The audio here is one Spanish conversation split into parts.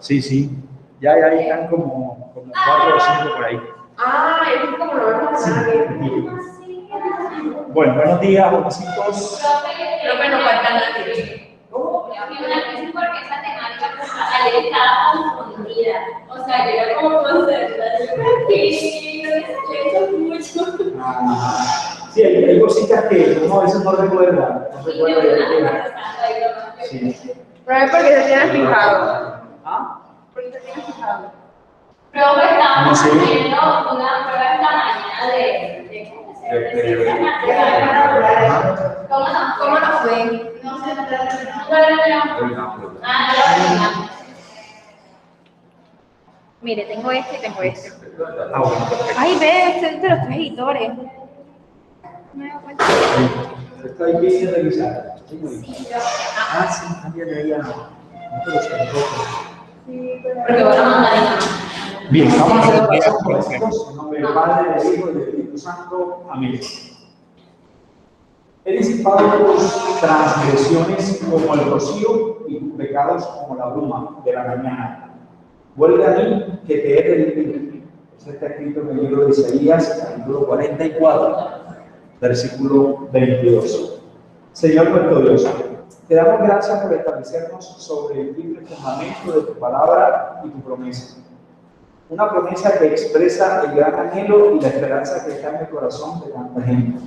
Sí, sí. Ya están como 4 o 5 por ahí. Ah, es como lo vemos Sí. acá. Bueno, buenos días, jovencitos. Creo que nos faltan las que. ¿Cómo? Porque esa temática estaba confundida. O sea, yo era como concentración. Mucho. Sí, hay cositas que uno a veces no recuerda. No recuerda sí. Pero es porque se tiene fijado. ¿Ah? Porque se tiene fijado. Profe, estábamos No sé. haciendo una prueba esta mañana de ¿Cómo nos fue? No sé, no Mire, tengo este y tengo este. Ah, bueno, perfecto. Ay, ve, este es de los 3 editores. No me doy cuenta. Está difícil de revisar. Sí, Ah, sí, también leía. No te lo sé, porque bueno, mandarina. Bien, vamos a hacer la oración por estos, en nombre del Padre, del Hijo y del Espíritu Santo. Amén. He disipado tus transgresiones como el rocío y tus pecados como la bruma de la mañana. Vuelve a mí que te he redimido. Esto está escrito en el libro de Isaías, capítulo 44, versículo 22. Señor nuestro Dios, te damos gracias por establecernos sobre el firme fundamento de tu palabra y tu promesa. Una promesa que expresa el gran anhelo y la esperanza que está en el corazón de tanta gente.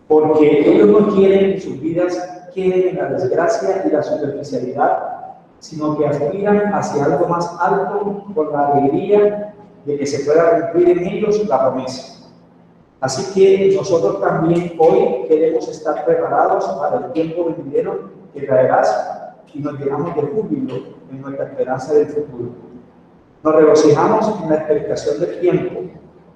Porque ellos no quieren que sus vidas queden en la desgracia y la superficialidad, sino que aspiran hacia algo más alto con la alegría de que se pueda cumplir en ellos la promesa. Así que nosotros también hoy queremos estar preparados para el tiempo venidero que traerás y nos llenamos de júbilo en nuestra esperanza del futuro. Nos regocijamos en la expectación del tiempo,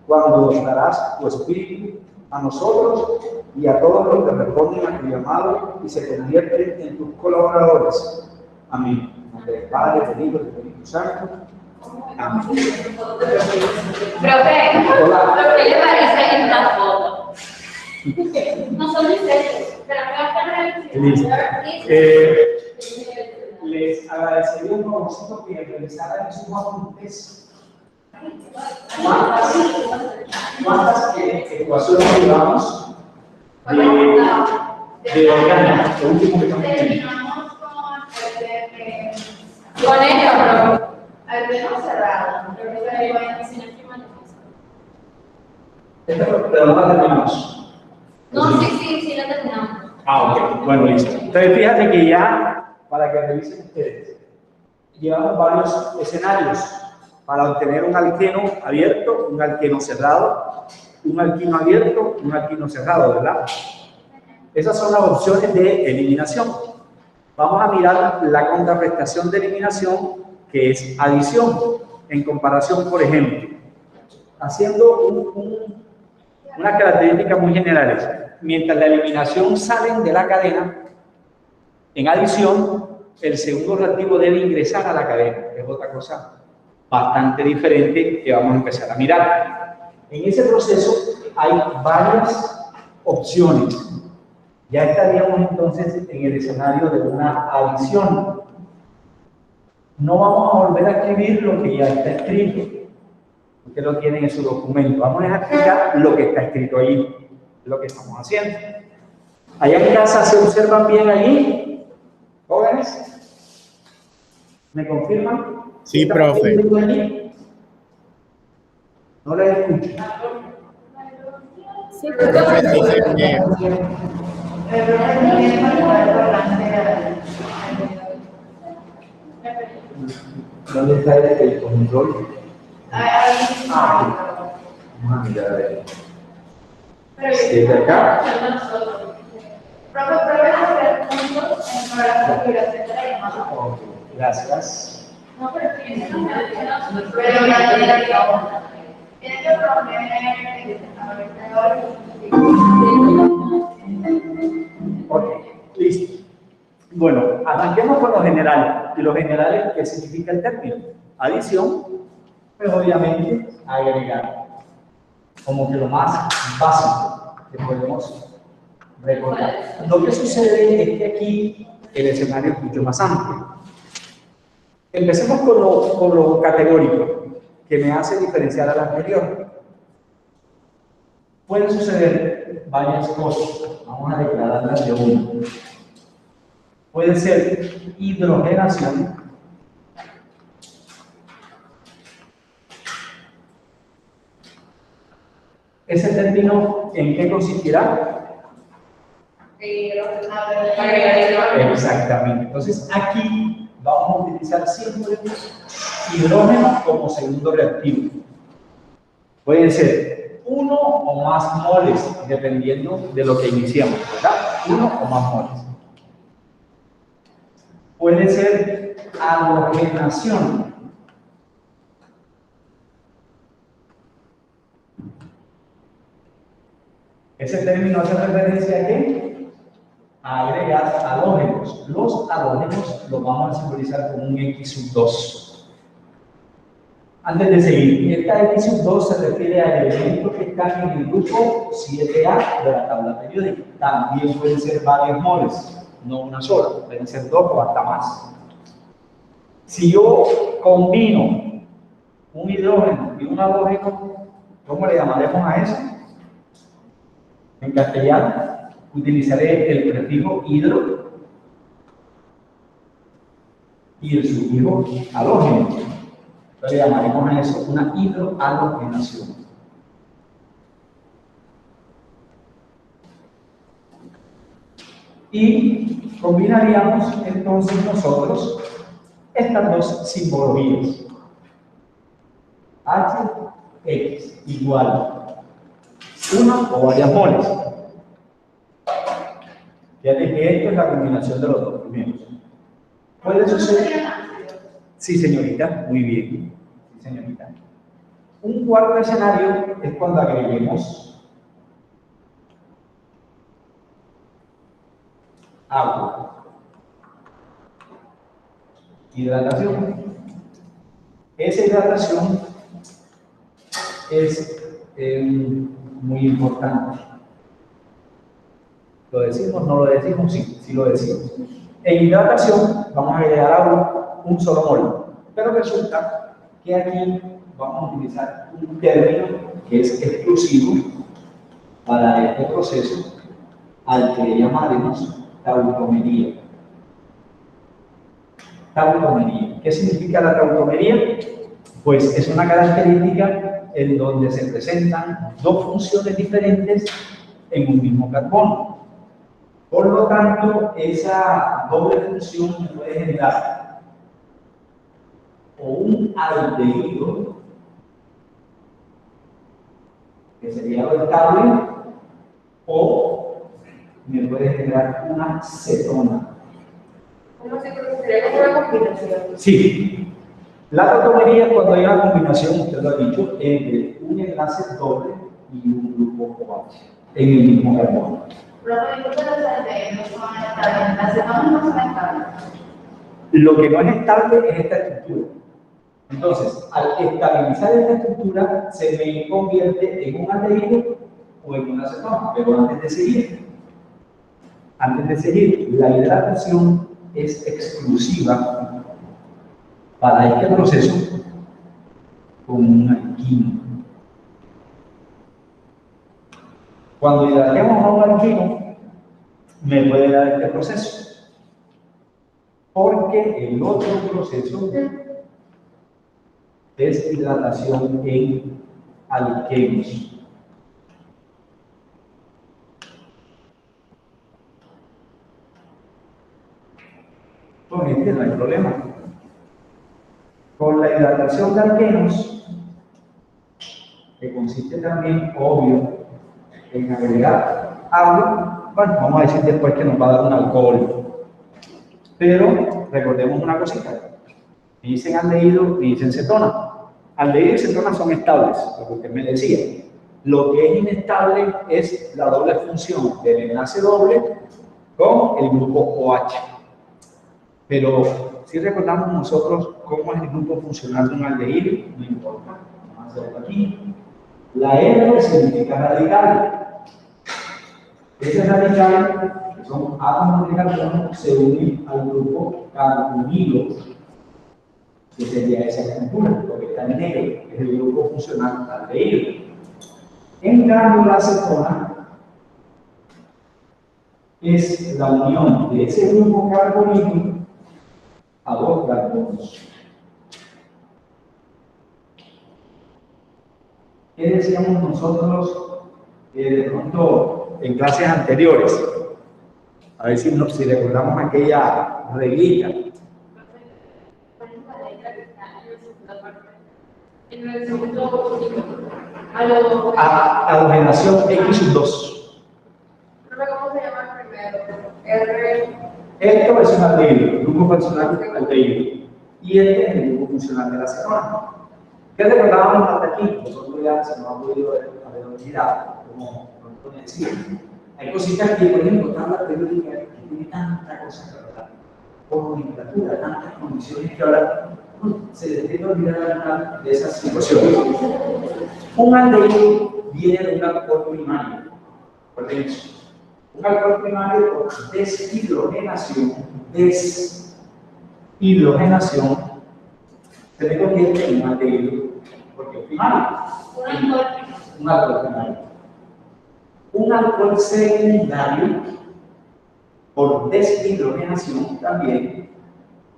cuando nos darás tu espíritu a nosotros y a todos los que responden a tu llamado y se convierten en tus colaboradores. Amén. En nombre del Padre, del Hijo y del Espíritu Santo. Amén. Profe, Hola. ¿qué le parece esta foto? No son mis hechos, pero me va a estar Listo. Les agradecería un favorcito que realizaran sus apuntes. ¿Cuántas ecuaciones llevamos de orgánica? Lo último que estamos viendo. Terminamos con esto, profe. Al menos cerrado. Pero no la terminamos. No, sí, la terminamos. Ah, ok. Bueno, listo. Entonces, fíjate que ya, para que revisen ustedes, llevamos varios escenarios para obtener un alqueno abierto, un alqueno cerrado, un alquino abierto, un alquino cerrado, ¿verdad? Esas son las opciones de eliminación. Vamos a mirar la contrarrestación de eliminación, que es adición, en comparación, por ejemplo, haciendo unas características muy generales. Mientras la eliminación salen de la cadena, en adición, el segundo reactivo debe ingresar a la cadena, que es otra cosa bastante diferente que vamos a empezar a mirar. En ese proceso hay varias opciones. Ya estaríamos entonces en el escenario de una adición. No vamos a volver a escribir lo que ya está escrito. Ustedes lo tienen en su documento. Vamos a explicar lo que está escrito allí, lo que estamos haciendo. Allá en casa se observan bien allí, jóvenes. ¿Me confirman? Sí, profe. No les escucho. Sí, Profe, dice que ¿Dónde está el control? Vamos a mirar ahí. ¿Desde acá? Ok, gracias. No, pero tiene que poner. Ok, listo. Bueno, arranquemos con los generales. ¿Y los generales qué significa el término? Adición, pues obviamente agregar. Como que lo más básico que podemos recordar. Lo que sucede es que aquí el escenario es mucho más amplio. Empecemos con lo categórico, que me hace diferenciar al anterior. Pueden suceder varias cosas. Vamos a declararlas de una. Puede ser hidrogenación. ¿Ese término en qué consistirá? Exactamente. Entonces, aquí vamos a utilizar siempre hidrógeno como segundo reactivo. Pueden ser uno o más moles, dependiendo de lo que iniciamos, ¿verdad? Uno o más moles. Puede ser halogenación. Ese término hace referencia a qué? A agregar halógenos. Los halógenos los vamos a simbolizar con un X2. Antes de seguir, esta X2 se refiere al elemento que está en el grupo 7A de la tabla periódica. También pueden ser varios moles, no una sola, pueden ser dos o hasta más. Si yo combino un hidrógeno y un halógeno, ¿cómo le llamaremos a eso? En castellano utilizaré el prefijo hidro y el sufijo halógeno. Entonces llamaremos a eso una hidrohalogenación. Y combinaríamos entonces nosotros estas dos simbologías. HX igual 1 o varias moles. Fíjate que esto es la combinación de los dos primeros. Puede suceder. Sí, señorita, muy bien. Sí, señorita. Un cuarto escenario es cuando agreguemos agua. Hidratación. Esa hidratación es muy importante. ¿Lo decimos? ¿No lo decimos? Sí, sí lo decimos. En hidratación vamos a agregar agua, un solo mol. Pero resulta que aquí vamos a utilizar un término que es exclusivo para este proceso, al que llamaremos tautomería. Tautomería. ¿Qué significa la tautomería? Pues es una característica en donde se presentan dos funciones diferentes en un mismo carbono. Por lo tanto, esa doble función me puede generar o un aldehído, que sería lo estable, o me puede generar una cetona. ¿Cómo se sería como una combinación? Sí. La tautomería es cuando hay una combinación, usted lo ha dicho, entre un enlace doble y un grupo OH en el mismo carbono. Lo que no es estable es esta estructura. Entonces, al estabilizar esta estructura, se me convierte en un aldehído o en una cetona. Pero antes de seguir, la hidratación es exclusiva para este proceso con un alquino. Cuando hidratemos a un alquino, me puede dar este proceso, porque el otro proceso es hidratación en alquenos. Con este no hay problema. Con la hidratación de alquenos, que consiste también, obvio, en agregar agua, bueno, vamos a decir después que nos va a dar un alcohol. Pero recordemos una cosita, dicen aldehído y dicen cetona. Aldehído y cetona son estables, lo que usted me decía. Lo que es inestable es la doble función del enlace doble con el grupo OH. Pero si recordamos nosotros cómo es el grupo funcional de un aldehído, no importa, vamos a hacerlo aquí. La R significa radical. Ese radical que son átomos de carbono, se unen al grupo carbonilo, que sería esa estructura, lo que está en negro, que es el grupo funcional aldehído. En cambio, la acetona es la unión de ese grupo carbonilo a dos carbonos. ¿Qué decíamos nosotros de pronto en clases anteriores? A ver si recordamos aquella reglita. En el segundo Halogenación X sub 2. No sé cómo se llama el primero. R. Esto es un aldehído, grupo funcional aldehído. Y este es el grupo funcional de la acetona. ¿Qué recordábamos hasta aquí? Nosotros ya se nos ha podido haber olvidado, como Antonio decía. Hay cositas que, por ejemplo, tabla periódica que tiene tanta cosa que hablar, por nomenclatura, tantas condiciones que ahora se les debe olvidar de esas situaciones. Un aldehído viene de un alcohol primario, por dentro. Un alcohol primario por deshidrogenación, se le convierte en un aldehído, porque es primario. Un alcohol primario. Un alcohol secundario, por deshidrogenación también,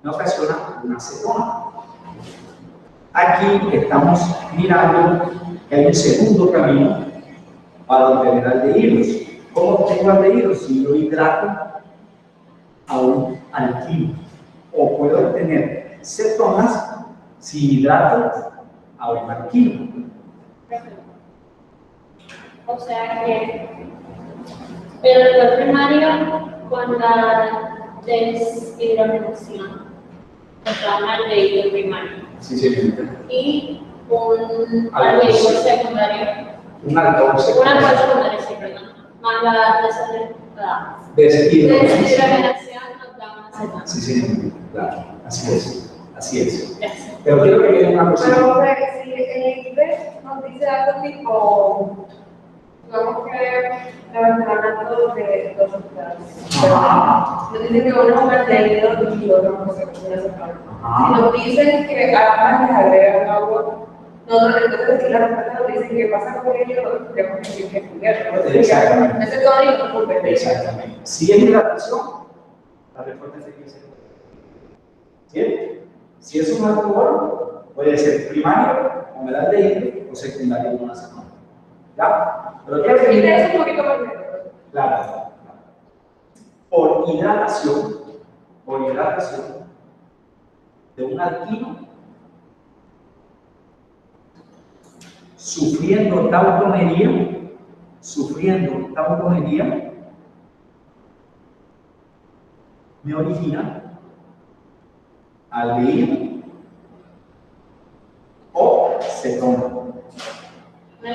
me ocasiona una acetona. Aquí estamos mirando que hay un segundo camino para obtener aldehídos. ¿Cómo obtengo aldehídos? Si yo hidrato a un alquilo. O puedo obtener cetonas si hidrato a un alquilo. O sea que el alcohol primario con la deshidrogenación se llama aldehído primario. Sí, sí. Y un aldehído secundario. Un alcohol secundario. Un alcohol secundario, sí, perdón. Más la deshidrogenación nos da una acetona. Sí, sí, claro. Así es. Así es. Gracias. Pero quiero que quede una cosa. Pero si el inglés nos dice algo tipo, digamos que levantamiento de dos sustancias. Nos dicen que uno es un aldehído y otro no sé cómo se llama. Si nos dicen que ambas les agregan agua, entonces si la respuesta nos dicen que pasa con ello, tenemos que decir que estudiar. Exactamente. Ese código no compete. Exactamente. Si es hidratación, la respuesta es que se ¿sí? Si es un alcohol, puede ser primario con el aldehído o secundario con una acetona. ¿Ya? Pero quiero que Este es un poquito más lento. claro. Por hidratación de un alquino sufriendo tautomería, me origina aldehído o cetona. Un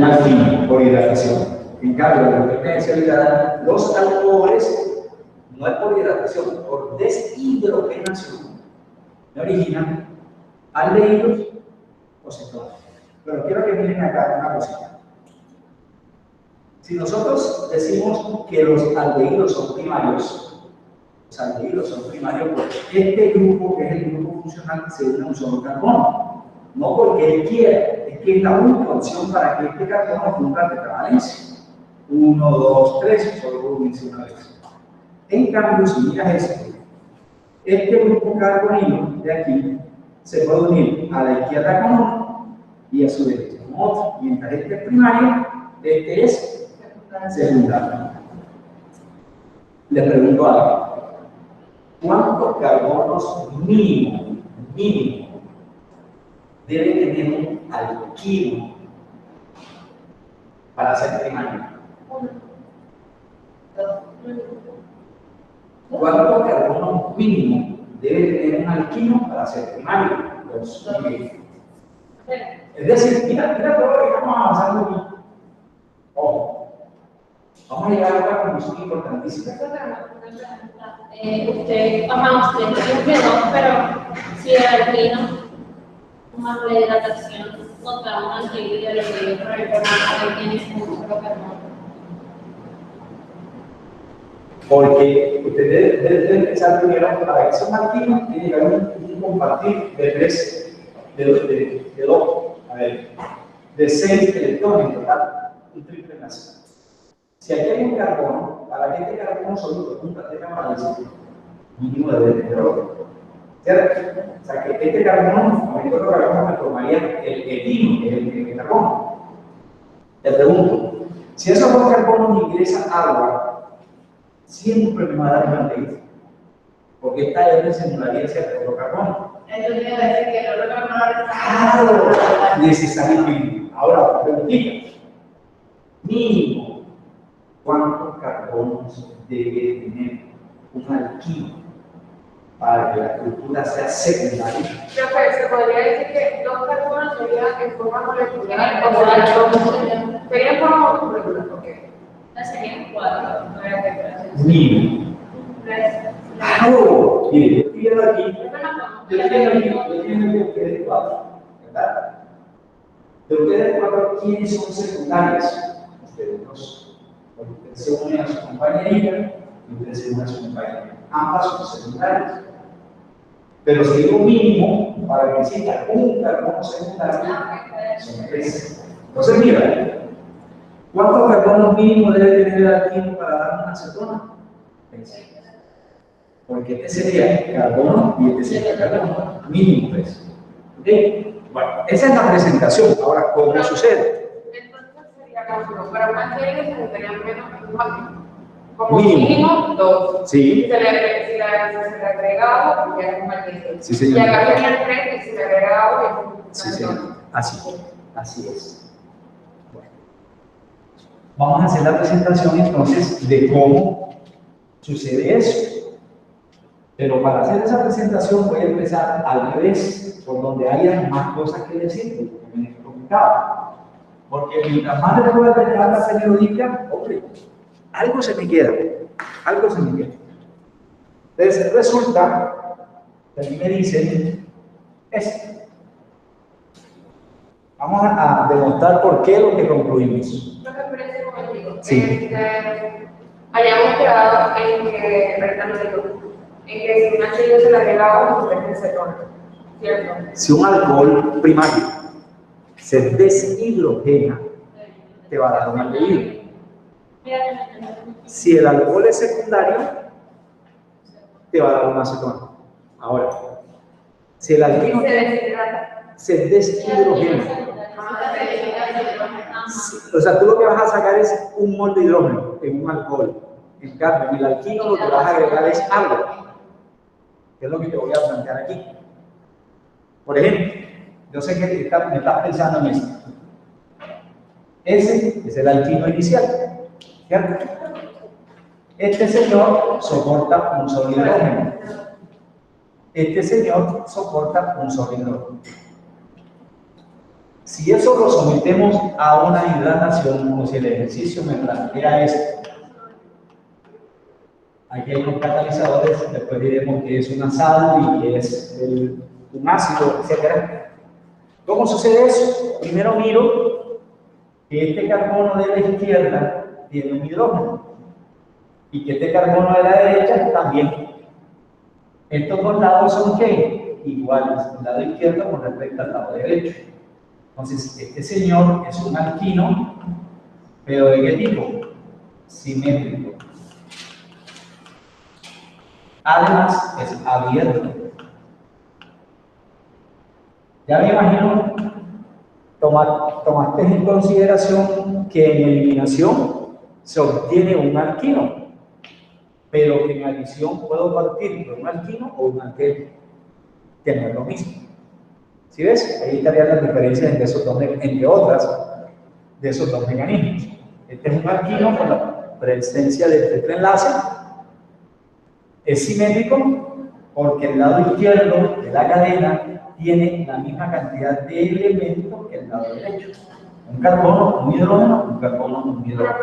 alquino por hidratación. En cambio, la potencialidad, los alcoholes no es por hidratación, por deshidrogenación, me originan aldehídos o cetonas. Pero quiero que miren acá una cosita. Si nosotros decimos que los aldehídos son primarios, porque este grupo, que es el grupo funcional, se une a un solo carbono. No porque él quiera, es que es la única opción para que este carbono cumpla tetravalencia. 1, 2, 3, solo puedo unirse una vez. En cambio, si miras esto, este grupo carbonilo de aquí se puede unir a la izquierda con uno y a su derecha con otro. Mientras este es primario, este es secundario. Le pregunto algo. ¿Cuántos carbonos mínimo debe tener un alquilo para ser primario? ¿Cuántos carbonos mínimo debe tener un alquino para ser primario? 2. Es decir, mira todo lo que estamos avanzando aquí. Ojo, vamos a llegar a una conclusión importantísima. Usted dijo que no, pero si el alquino más la hidratación contra un aldehído y el aldehído por el carbono tiene un solo carbono. Porque usted debe pensar primero, para que sea un alquino, tiene que haber un compartir de 3, de 2, a ver, de 6 electrones en total, un triple enlace. Si aquí hay un carbono, para que este carbono sólido junta tenga valence, mínimo debe tener otro. ¿Cierto? O sea, que este carbono, con este otro carbono, me formaría el etilo, que es el carbono. Te pregunto, si esos dos carbonos ingresan agua, siempre me va a dar un aldeído, porque esta es de simularía ese otro carbono. Eso quiere decir que el otro carbono ¡Claro! Necesariamente. Ahora, preguntita. Mínimo, ¿cuántos carbonos debe tener un alquino para que la estructura sea secundaria? Pero pues, se podría decir que 2 carbonos serían en forma molecular, o sea, serían en forma molecular, ¿ok? Serían 4. Mínimo. 3. ¡Claro! Mire, yo estoy viendo aquí, yo tengo que ustedes 4, ¿verdad? De ustedes 4, ¿quiénes son secundarias? Ustedes 2. Porque ustedes se unen a su compañerita y ustedes se unen a su compañera. Ambas son secundarias. Pero si digo mínimo, para que exista un carbono secundario, son 3. Entonces, mira, ¿cuántos carbonos mínimos debe tener el alquino para dar una acetona? 3. Porque este sería el carbono y este sería el carbono. Mínimo 3. ¿Ok? Bueno, esa es la presentación. Ahora, ¿cómo sucede? Entonces sería como, para una serie se necesitarían menos, como Mínimo. mínimo 2. Sí. Si se le agrega agua, pues ya es un magnesio. Sí, señor. Y acá serían 3 y si se le agrega agua, Sí, señor. Así es. Bueno. Vamos a hacer la presentación entonces de cómo sucede eso. Pero para hacer esa presentación voy a empezar al revés, por donde haya más cosas que decir, porque me he complicado. Porque mientras más le pueda dejar la periódica, hombre, algo se me queda. Entonces resulta que aquí me dicen esto. Vamos a demostrar por qué lo que concluimos. Sí. Hayamos quedado en que, en que si una sello se le agrega agua, pues es acetona, ¿cierto? Si un alcohol primario se deshidrogena, te va a dar un aldehído. Si el alcohol es secundario, te va a dar una acetona. Ahora, si el alquino se deshidrogena, o sea, tú lo que vas a sacar es un mol de hidrógeno en un alcohol. En cambio, en el alquino lo que vas a agregar es agua, que es lo que te voy a plantear aquí. Por ejemplo, yo sé que me estás pensando en esto. Ese es el alquino inicial, ¿cierto? Este señor soporta un solo hidrógeno. Este señor soporta un solo hidrógeno. Si eso lo sometemos a una hidratación, como si el ejercicio me plantea esto. Aquí hay unos catalizadores, después diremos que es una sal y que es un ácido, etc. ¿Cómo sucede eso? Primero miro que este carbono de la izquierda tiene un hidrógeno y que este carbono de la derecha también. Estos dos lados son ¿qué? Iguales, el lado izquierdo con respecto al lado derecho. Entonces, este señor es un alquino, pero ¿de qué tipo? Simétrico. Además, es abierto. Ya me imagino, tomaste en consideración que en eliminación se obtiene un alquino, pero que en adición puedo partir de un alquino o un alqueno, que no es lo mismo. ¿Sí ves? Ahí estarían las diferencias entre esos dos, entre otras, de esos dos mecanismos. Este es un alquino con la presencia del triple enlace. Es simétrico porque el lado izquierdo de la cadena tiene la misma cantidad de elementos que el lado derecho. Un carbono, un hidrógeno, un carbono, un hidrógeno.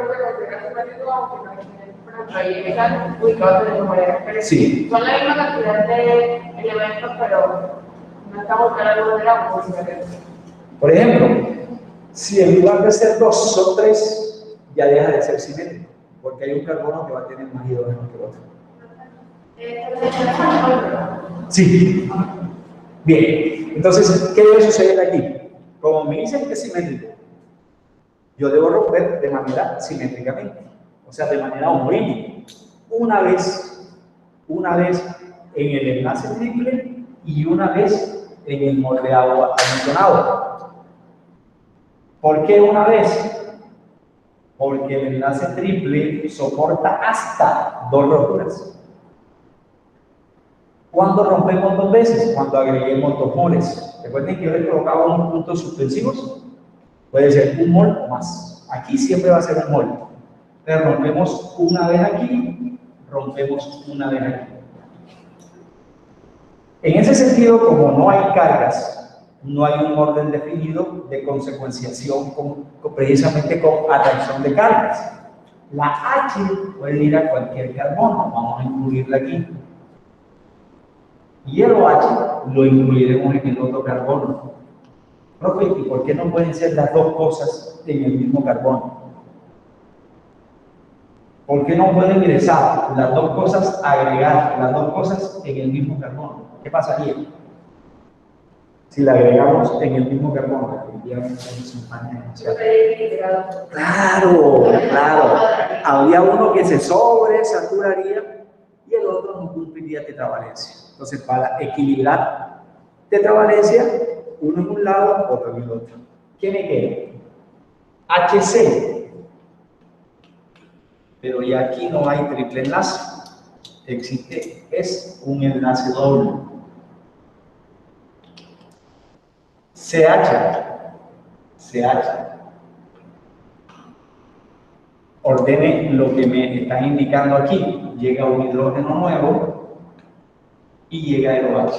Sí. Son la misma cantidad de elementos, pero no estamos hablando de la posición. Por ejemplo, si en lugar de ser 2 son 3, ya deja de ser simétrico. porque hay un carbono que va a tener más hidrógeno que el otro. Sí. Bien, entonces, ¿qué debe suceder aquí? Como me dicen que es simétrico, yo debo romper de manera simétricamente, o sea, de manera homogénea. Una vez en el enlace triple y una vez en el moldeado adicionado. ¿Por qué una vez? Porque el enlace triple soporta hasta 2 roturas. ¿Cuándo rompemos 2 veces? Cuando agreguemos 2 moles. Recuerden que yo les colocaba unos puntos suspensivos. Puede ser 1 mol o más. Aquí siempre va a ser 1 mol. Entonces rompemos una vez aquí, rompemos una vez aquí. En ese sentido, como no hay cargas, no hay un orden definido de consecuenciación precisamente con atracción de cargas. La H puede ir a cualquier carbono. Vamos a incluirla aquí. Y el OH lo incluiremos en el otro carbono. Profe, ¿y por qué no pueden ser las dos cosas en el mismo carbono? ¿Por qué no pueden ingresar las dos cosas, agregar las dos cosas en el mismo carbono? ¿Qué pasaría si la agregamos en el mismo carbono? Claro, claro. Habría uno que se sobresaturaría y el otro no cumpliría tetravalencia. Entonces, para equilibrar tetravalencia, uno en un lado, otro en el otro. ¿Qué me queda? HC. Pero ya aquí no hay triple enlace. Existe, es un enlace doble. CH. Ordene lo que me están indicando aquí. Llega un hidrógeno nuevo y llega el OH.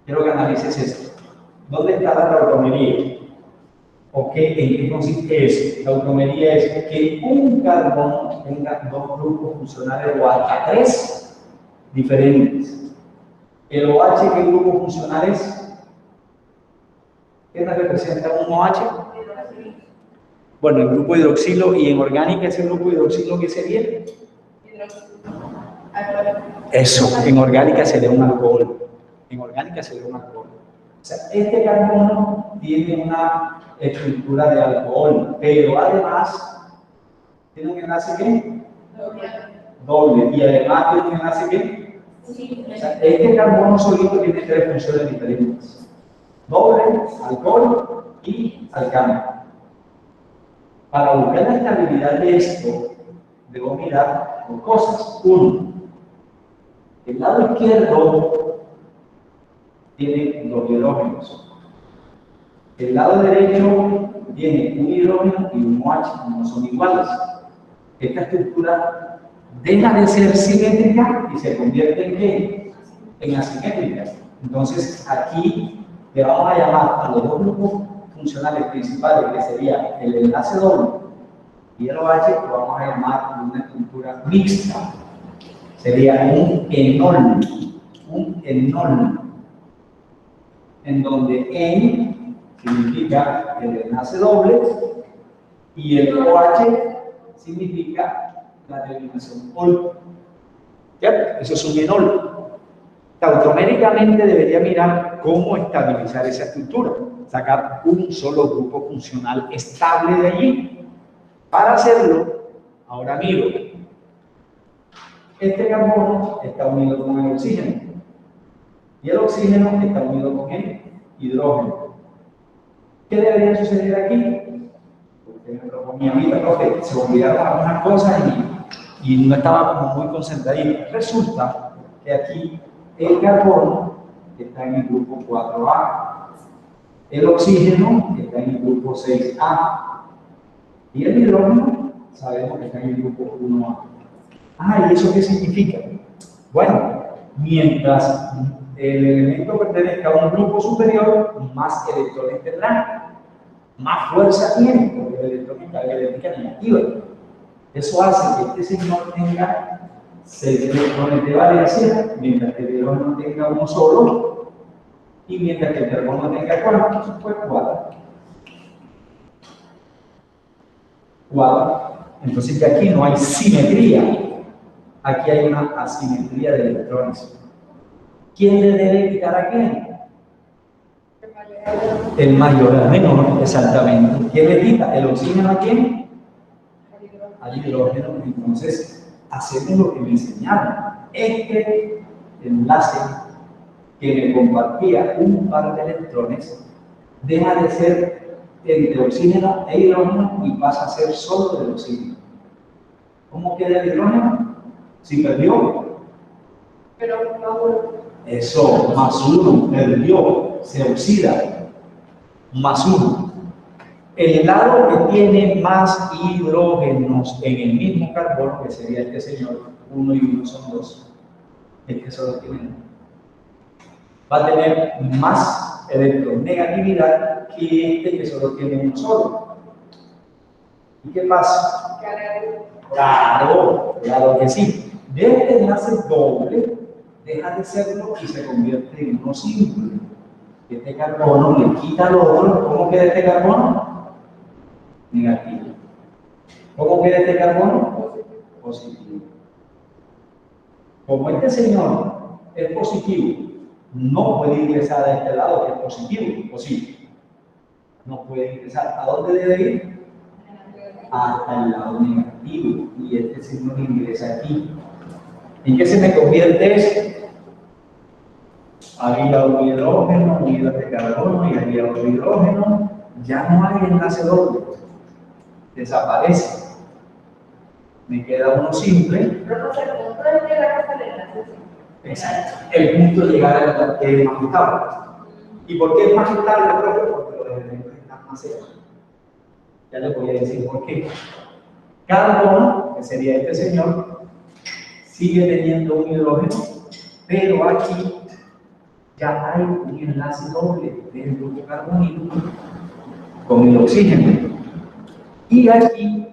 Quiero que analices esto. ¿Dónde está la tautomería? ¿O qué, en qué consiste eso? La tautomería es que un carbono tenga 2 grupos funcionales o hasta 3 diferentes. El OH, ¿qué grupo funcional es? ¿Qué nos representa un OH? Bueno, el grupo hidroxilo, y en orgánica ese grupo hidroxilo, ¿qué sería? Eso, en orgánica sería un alcohol. En orgánica sería un alcohol. O sea, este carbono tiene una estructura de alcohol, pero además tiene un enlace ¿qué? Doble. Y además tiene un enlace ¿qué? O sea, este carbono solito tiene 3 funciones diferentes: doble, alcohol y alcano. Para buscar la estabilidad de esto, debo mirar 2 cosas. Uno, el lado izquierdo tiene 2 hidrógenos. El lado derecho tiene un hidrógeno y un OH, no son iguales. Esta estructura deja de ser simétrica y se convierte en ¿qué? En asimétrica. Entonces, aquí le vamos a llamar a los 2 grupos funcionales principales, que sería el enlace doble y el OH, lo vamos a llamar una estructura mixta. Sería un enol, en donde en significa el enlace doble y el OH significa la terminación ol. ¿Ya? Eso es un enol. Tautoméricamente debería mirar cómo estabilizar esa estructura, sacar un solo grupo funcional estable de allí. Para hacerlo, ahora miro, este carbono está unido con el oxígeno y el oxígeno está unido con el hidrógeno. ¿Qué debería suceder aquí? Porque me proponía, mira, profe, se olvidaron algunas cosas y no estaba como muy concentradito. Resulta que aquí el carbono está en el grupo 4A, el oxígeno está en el grupo 6A y el hidrógeno sabemos que está en el grupo 1A. ¿Y eso qué significa? Bueno, mientras el elemento pertenezca a un grupo superior, más electrones tendrá, más fuerza tiene, porque el electrón está negativa. Eso hace que este señor tenga 6 electrones de valencia, mientras que el hidrógeno tenga uno solo, y mientras que el carbono tenga 4, pues 4. 4. Entonces, de aquí no hay simetría. Aquí hay una asimetría de electrones. ¿Quién le debe quitar a quién? El mayor al menor, exactamente. ¿Quién le quita? ¿El oxígeno a quién? Al hidrógeno. Entonces, hacemos lo que me enseñaron. Este enlace que me compartía un par de electrones deja de ser entre oxígeno e hidrógeno y pasa a ser solo del oxígeno. ¿Cómo queda el hidrógeno? Si perdió. Pero no. Eso, más 1, perdió, se oxida, más 1. El lado que tiene más hidrógenos en el mismo carbono, que sería este señor, 1 y 1 son 2, este solo tiene 1, va a tener más electronegatividad que este que solo tiene uno solo. ¿Y qué pasa? Claro que sí. De este enlace doble, deja de serlo y se convierte en uno simple. Este carbono le quita al otro. ¿Cómo queda este carbono? Negativo. ¿Cómo queda este carbono? Positivo. Como este señor es positivo, no puede ingresar a este lado que es positivo, ¿o sí? No puede ingresar. ¿A dónde debe ir? Hasta el lado negativo. Y este señor ingresa aquí. ¿En qué se me convierte esto? Había un hidrógeno unido a este carbono y había otro hidrógeno. Ya no hay enlace doble. Desaparece. Me queda uno simple. Pero no sé, el punto es llegar hasta el enlace. Exacto. El punto de llegar al que es más estable. ¿Y por qué es más estable, profe? Porque los elementos están más cerca. Ya les voy a decir por qué. Carbono, que sería este señor, sigue teniendo un hidrógeno, pero aquí ya hay un enlace doble del grupo carbónico con el oxígeno. Y aquí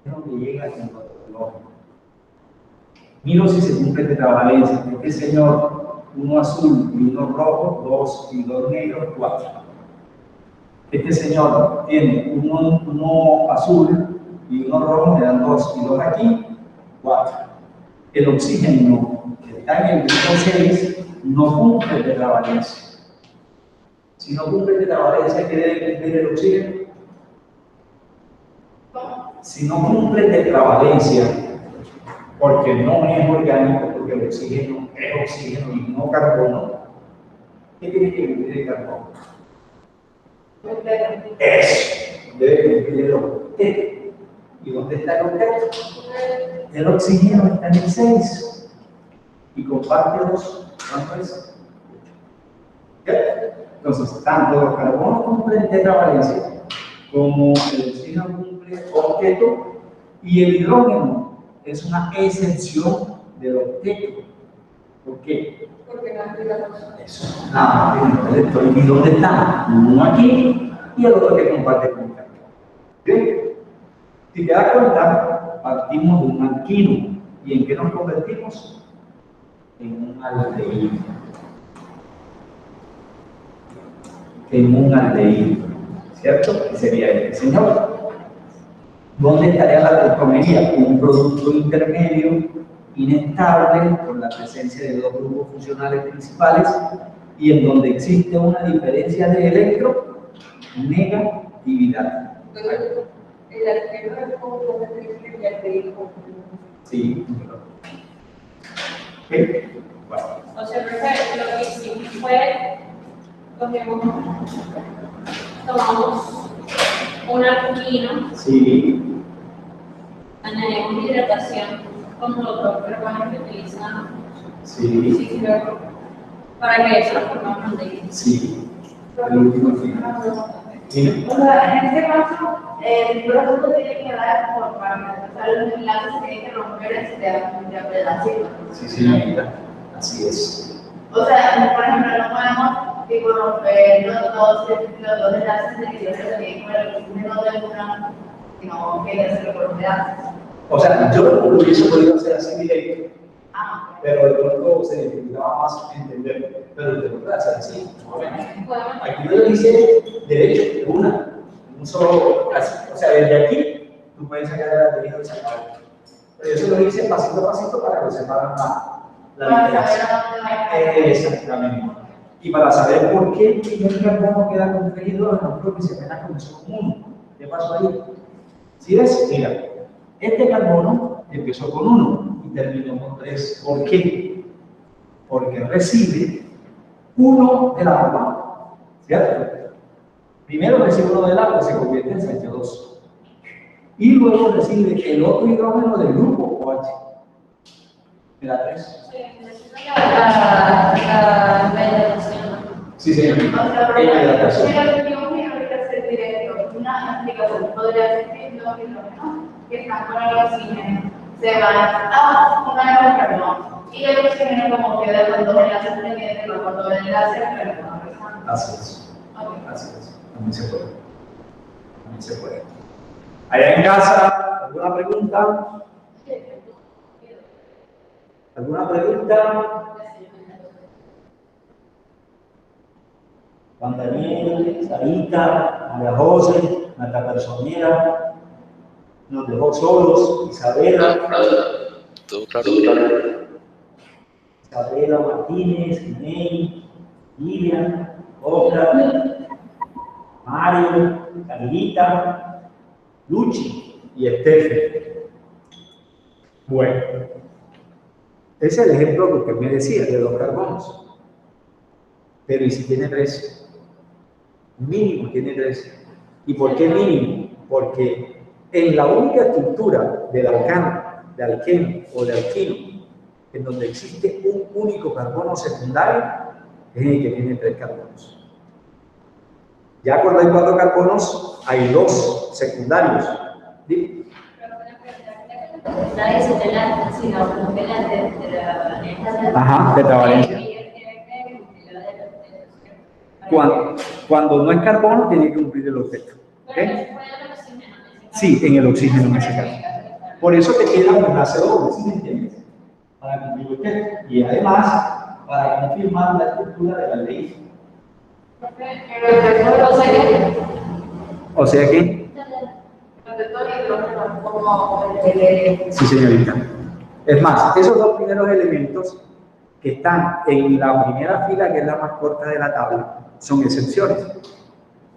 es donde llega el otro hidrógeno. Miro si se cumple tetravalencia. Este señor, uno azul y uno rojo, 2 y 2 negros, 4. Este señor tiene uno azul y uno rojo, me dan 2 y 2 aquí, 4. El oxígeno que está en el grupo 6 no cumple tetravalencia. Si no cumple tetravalencia, ¿qué debe cumplir el oxígeno? Si no cumple tetravalencia, porque no es orgánico, porque el oxígeno es oxígeno y no carbono, ¿qué tiene que cumplir el carbono? Eso, debe cumplir el octeto. ¿Y dónde está el octeto? El oxígeno está en el 6 y comparte 2. ¿Cuánto es? ¿Qué? Entonces, tanto los carbonos cumplen tetravalencia como el oxígeno cumple octeto y el hidrógeno es una excepción del octeto. ¿Por qué? Porque no explicamos. Eso. ¿Y dónde está? Uno aquí y el otro que comparte con el carbono. ¿Bien? Si te das cuenta, partimos de un alquino. ¿Y en qué nos convertimos? En un aldehído. ¿Cierto? Que sería este señor. ¿Dónde estaría la tetomería? Un producto intermedio, inestable, por la presencia de dos grupos funcionales principales y en donde existe una diferencia de electronegatividad. El alqueno es como un triple y alqueno. Sí. Bueno. O sea, lo que hicimos fue, tomamos un alquino, Sí. añadimos hidratación como los carbonos que utilizan Sí. para que eso lo formamos aldehído. Sí. El último final. Sí. O sea, en este caso, el producto tiene que dar por parámetros. O sea, los enlaces se tienen que romper de pedacito. Sí, señorita. Así es. O sea, por ejemplo, no podemos tipo, romper los dos enlaces de hidrógeno que con el oxígeno de una, sino que hacerlo por pedazos. O sea, yo lo hubiese podido hacer así directo, Ah, pero de pronto se dificultaba más entender. Pero te lo puedo hacer así. Aquí yo lo hice derecho, un solo, así. O sea, desde aquí tú puedes sacar el aldehído y sacarlo. Pero yo se lo hice pasito a pasito para que separan la diferencia. Exactamente. Y para saber por qué el primer carbono queda con 3 hidrógenos, porque se apenas comenzó con 1. ¿Qué pasó ahí? ¿Sí ves? Mira, este carbono empezó con 1 y terminó con 3. ¿Por qué? Porque recibe 1 del agua, ¿cierto? Primero recibe 1 del agua, se convierte en CH2. Y luego recibe el otro hidrógeno del grupo OH. ¿Me da 3? Sí, señor. Una explicación podría ser que los hidrógenos que están con el oxígeno se van a una de los carbonos y el oxígeno como queda con 2 enlaces pendientes con 2 enlaces carbono. Así es. Así es. También se puede. También se puede. Allá en casa, ¿alguna pregunta? ¿Alguna pregunta? Juan Daniel, Sarita, María José, nuestra personera, nos dejó solos, Isabela, Isabela Martínez, Inés, Lilian, Oscar, Mario, Carlita, Luchi y Estefe. Bueno, ese es el ejemplo que usted me decía de los carbonos. Pero ¿y si tiene 3? Mínimo tiene 3. ¿Y por qué mínimo? Porque en la única estructura del alcano, de alqueno o de alquino, en donde existe un único carbono secundario, es el que tiene 3 carbonos. Ya cuando hay 4 carbonos, hay 2 secundarios. ¿Sí? Ajá, tetravalencia. Cuando no es carbono, tiene que cumplir el octeto. ¿Okay? Sí, en el oxígeno en ese caso. Por eso te queda un enlace doble, ¿sí me entiendes? Para cumplir el octeto. Y además, para confirmar la estructura de la ley. O sea que. Sí, señorita. Es más, esos 2 primeros elementos que están en la primera fila, que es la más corta de la tabla, son excepciones.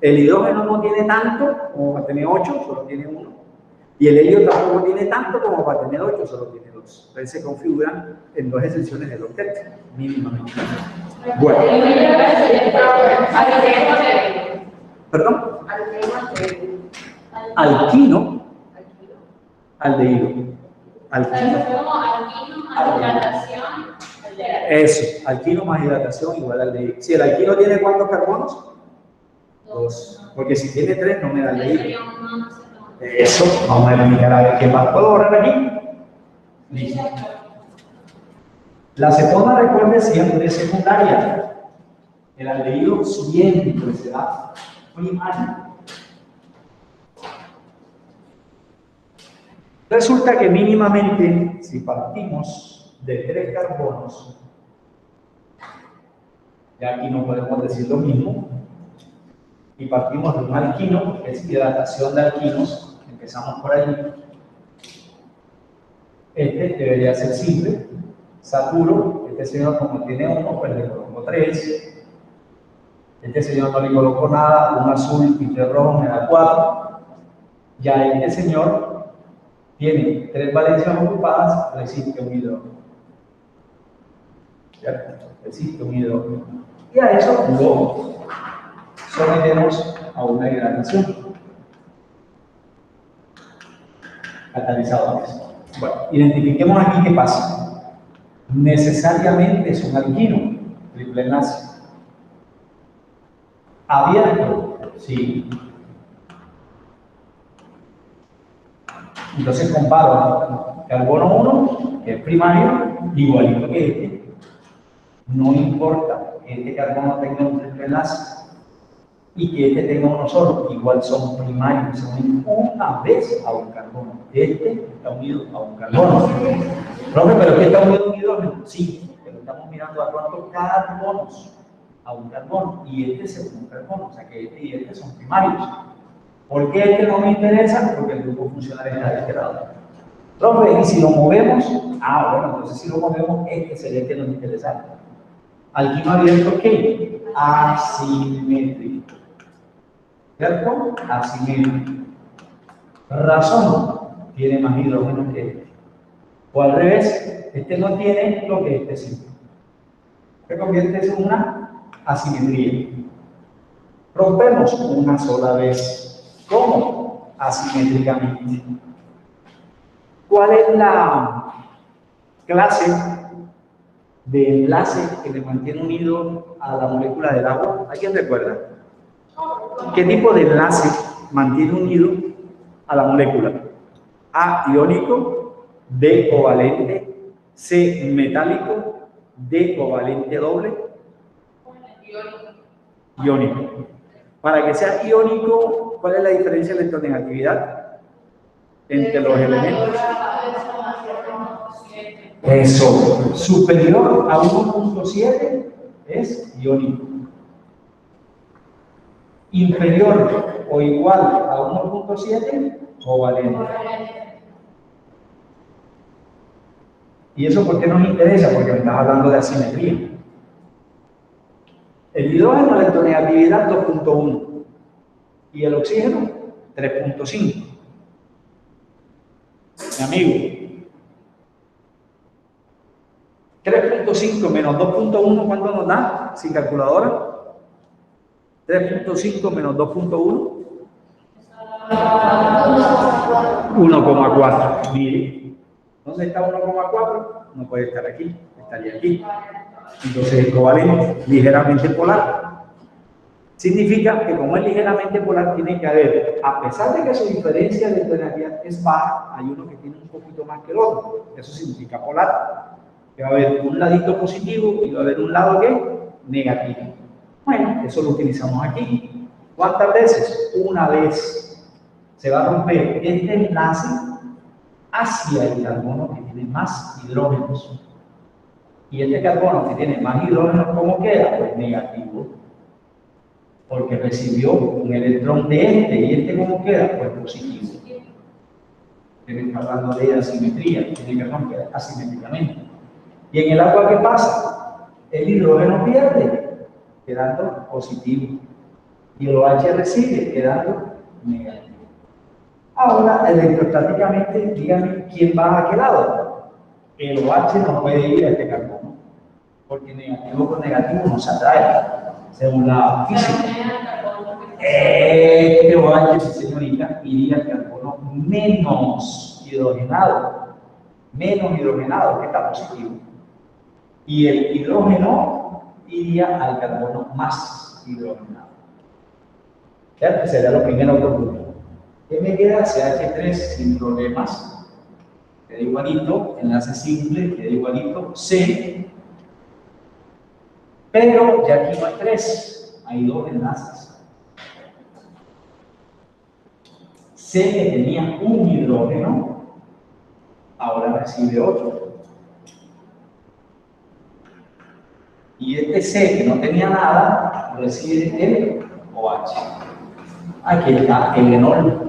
El hidrógeno no tiene tanto como para tener 8, solo tiene 1. Y el helio tampoco tiene tanto como para tener 8, solo tiene 2. Entonces se configuran en 2 excepciones del octeto, mínimamente. Bueno. ¿Perdón? Alquino. Aldehído. Alquino. Eso, alquino más hidratación igual al aldehído. Si el alquino tiene ¿cuántos carbonos? 2. Porque si tiene 3 no me da aldehído. Eso, vamos a verificar a ver qué más. ¿Puedo borrar aquí? Listo. La cetona, recuerde, siempre es secundaria. El aldehído siempre será primario. Resulta que mínimamente, si partimos de 3 carbonos, ya aquí no podemos decir lo mismo, y partimos de un alquino, que es hidratación de alquinos, empezamos por allí. Este debería ser simple, saturo, este señor como tiene 1, pues le coloco 3. Este señor no le coloco nada, un azul y 3 rojos me da 4. Ya este señor tiene 3 valencias ocupadas, resiste un hidrógeno. ¿Cierto? Resiste un hidrógeno. Y a eso lo sometemos a una hidratación. Catalizadores. Bueno, identifiquemos aquí qué pasa. Necesariamente es un alquino, triple enlace. Abierto, sí. Entonces comparo carbono 1, que es primario, igualito que este. No importa que este carbono tenga un triple enlace y que este tenga uno solo, igual son primarios, se unen una vez a un carbono. Este está unido a un carbono. Profe, ¿pero qué está unido a un hidrógeno? Sí, pero estamos mirando a cuántos carbonos a un carbono y este es un carbono, o sea que este y este son primarios. ¿Por qué este no me interesa? Porque el grupo funcional está de este lado. Profe, y si lo movemos, bueno, entonces si lo movemos, este sería el que nos interesa. Alquino abierto, ¿qué? Asimétrico. ¿Cierto? Asimétrico. Razón, tiene más hidrógeno que este. O al revés, este no tiene lo que este sí. Se convierte en una asimetría. Rompemos una sola vez. ¿Cómo? Asimétricamente. ¿Cuál es la clase de enlace que le mantiene unido a la molécula del agua? ¿Alguien recuerda? ¿Qué tipo de enlace mantiene unido a la molécula? A, iónico, B, covalente, C, metálico, D, covalente doble. Iónico. Para que sea iónico, ¿cuál es la diferencia de electronegatividad entre los elementos? Eso, superior a 1.7 es iónico. Inferior o igual a 1.7, covalente. ¿Y eso por qué nos interesa? Porque me estás hablando de asimetría. El hidrógeno, electronegatividad 2.1 y el oxígeno 3.5. Mi amigo, 3.5 menos 2.1, ¿cuánto nos da? Sin calculadora. 3.5 menos 2.1. 1,4. Mire, ¿dónde está 1,4? No puede estar aquí, estaría aquí. Entonces es covalente, ligeramente polar. Significa que como es ligeramente polar, tiene que haber, a pesar de que su diferencia de tonalidad es baja, hay uno que tiene un poquito más que el otro. Eso significa polar. Que va a haber un ladito positivo y va a haber un lado que negativo. Bueno, eso lo utilizamos aquí. ¿Cuántas veces? Una vez. Se va a romper este enlace hacia el carbono que tiene más hidrógenos. Y este carbono que tiene más hidrógenos, ¿cómo queda? Pues negativo. Porque recibió un electrón de este. ¿Y este cómo queda? Pues positivo. Tienen que hablando de asimetría, tiene que romper asimétricamente. ¿Y en el agua qué pasa? El hidrógeno pierde, quedando positivo. Y el OH recibe, quedando negativo. Ahora, electrostáticamente, díganme quién va a qué lado. El OH no puede ir a este carbono, porque negativo con negativo no se atrae, según la física. Este OH, sí, señorita, iría al carbono menos hidrogenado, que está positivo. Y el hidrógeno iría al carbono más hidrogenado. ¿Ya? Sería lo primero que ocurre. ¿Qué me queda? CH3 sin problemas. Queda igualito, enlace simple, queda igualito, C. Pero ya aquí no hay 3, hay 2 enlaces. C que tenía un hidrógeno, ahora recibe otro. Y este C que no tenía nada, recibe el OH. Aquí está el enol.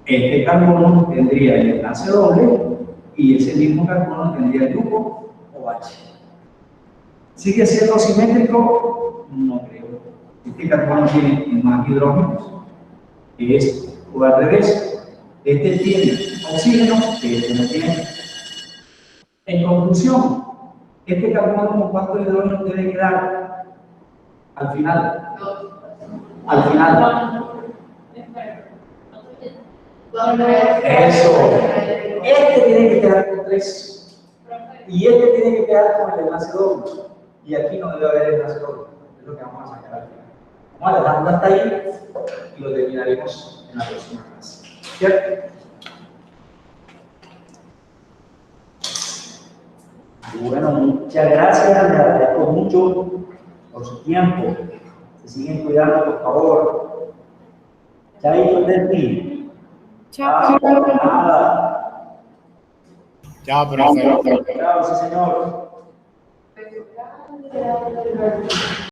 Este carbono tendría el enlace doble y ese mismo carbono tendría el grupo OH. ¿Sigue siendo simétrico? No creo. Este carbono tiene más hidrógenos que este, o al revés. Este tiene oxígeno que este no tiene. En conclusión, este carbono con cuántos hidrógenos debe quedar al final. Al final. Eso. Este tiene que quedar con 3. Y este tiene que quedar con el enlace doble. Y aquí no debe haber enlace doble. Es lo que vamos a sacar al final. Vamos a dejarlo hasta ahí y lo terminaremos en la próxima clase. ¿Cierto? Bueno, muchas gracias. Les agradezco mucho por su tiempo. Se siguen cuidando, por favor. Chaito, Delphi. Chao. Nada. Chao, profe. Chao, sí, señor.